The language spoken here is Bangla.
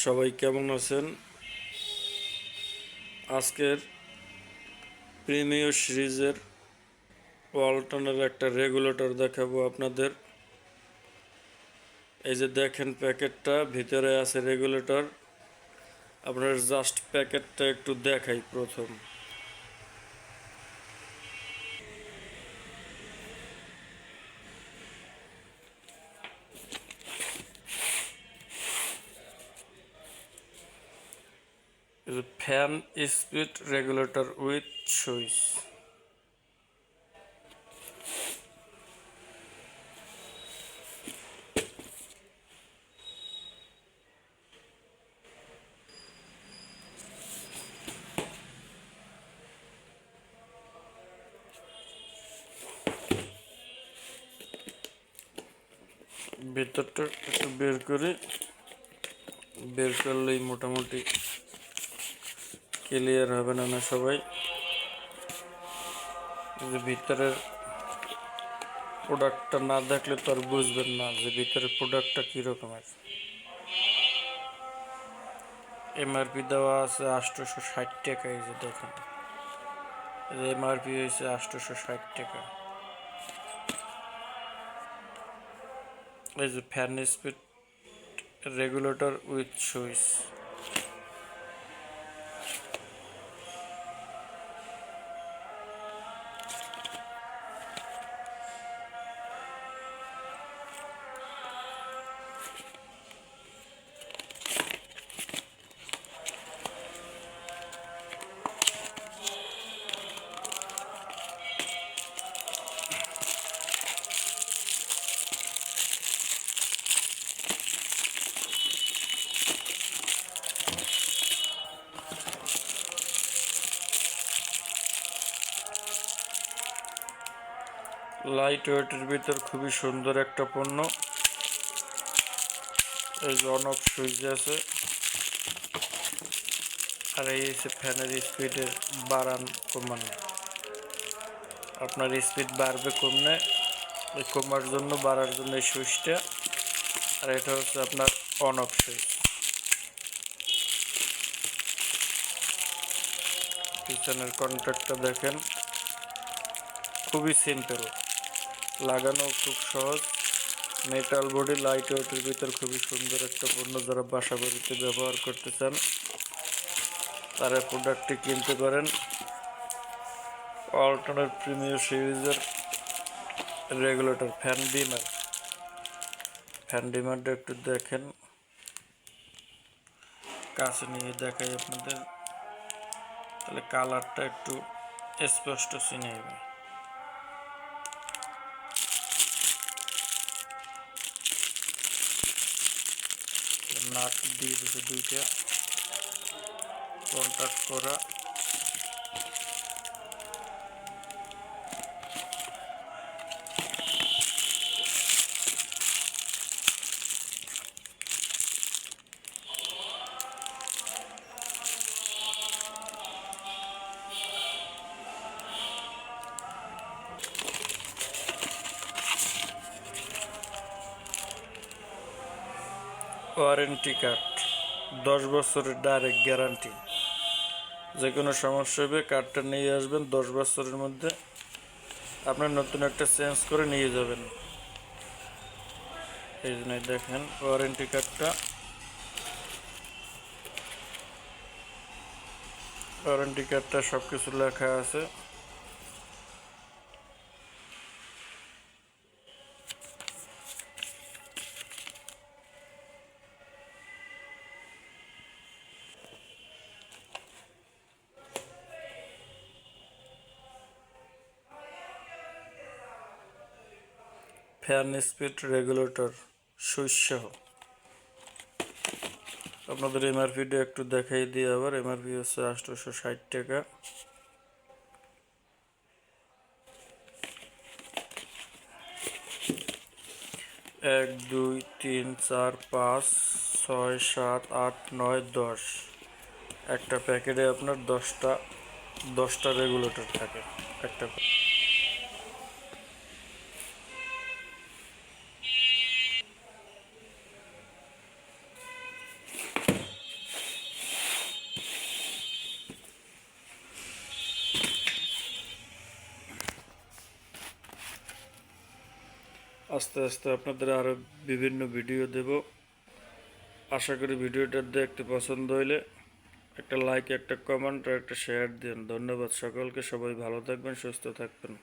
সবাই কেমন আছেন? আজকের প্রিমিয়ার সিরিজের ওয়ালটনের একটা রেগুলেটর দেখাবো আপনাদের। এই যে দেখেন প্যাকেটটা, ভিতরে আছে রেগুলেটর। আপনার জাস্ট প্যাকেটটা একটু দেখাই প্রথম। Fan speed regulator with switch. ভিতরটা একটু বের করলেই মোটামুটি ক্লিয়ার হবে না সবাই। যে ভিতরের প্রোডাক্টটা না দেখলে তো আর বুঝবেন না যে ভিতরের প্রোডাক্টটা কীরকমের। এমআরপি দেওয়া আছে 860 টাকা। এই যে দেখেন, এমআরপি হয়েছে 860 টাকা। এই যে fan speed regulator with switch. Light ওয়েটের ভিতর খুবই সুন্দর একটা পণ্য। এই যে অন অফ সুইচ আছে, আর এই হচ্ছে ফ্যানের স্পিডের বাড়ান কমানো। আপনার স্পিড বাড়বে কমলে, ওই কমার জন্য বাড়ার জন্য এই সুইচটা। আর এটা হচ্ছে আপনার অন অফ সুইচ। পিছনের কন্ট্যাক্টটা দেখেন, খুবই সিম্পল, লাগানো খুব সহজ। মেটাল বডি, লাইট ওয়েটের ভিতর খুবই সুন্দর একটা পণ্য। যারা বাসা বাড়িতে ব্যবহার করতে চান তারা প্রোডাক্টটি কিনতে পারেন। ওয়ালটনের প্রিমিয়ার সিরিজের রেগুলেটর ফ্যান ডিমারটা একটু দেখেন, কাছে নিয়ে দেখাই আপনাদের, তাহলে কালারটা একটু স্পষ্ট চিনে যাবে। নাট দিয়ে দিতে দুইটা কন্ট্যাক্ট করা। ওয়ারেন্টি কার্ড 10 বছরের ডাইরেক্ট গ্যারান্টি। যে কোনো সমস্যা হবে কার্ডটা নিয়ে আসবেন, 10 বছরের মধ্যে আপনার নতুন একটা চেঞ্জ করে নিয়ে যাবেন। এই জন্য দেখেন ওয়ারেন্টি কার্ডটা, সব কিছু লেখা আছে। ফ্যান স্পিড রেগুলেটর সুইচ সহ। আপনাদের এমআরপিটা একটু দেখাই দিয়ে, আবার এমআরপি হচ্ছে 860 টাকা। 1 2 3 4 5 6 7 8 9 10। একটা প্যাকেটে আপনার 10টা রেগুলেটর থাকে একটা। আস্তে আস্তে আপনাদের আরও বিভিন্ন ভিডিও দেব। আশা করি ভিডিওটা দেখতে পছন্দ হইলে একটা লাইক, একটা কমেন্ট আর একটা শেয়ার দিন। ধন্যবাদ সকলকে। সবাই ভালো থাকবেন, সুস্থ থাকবেন।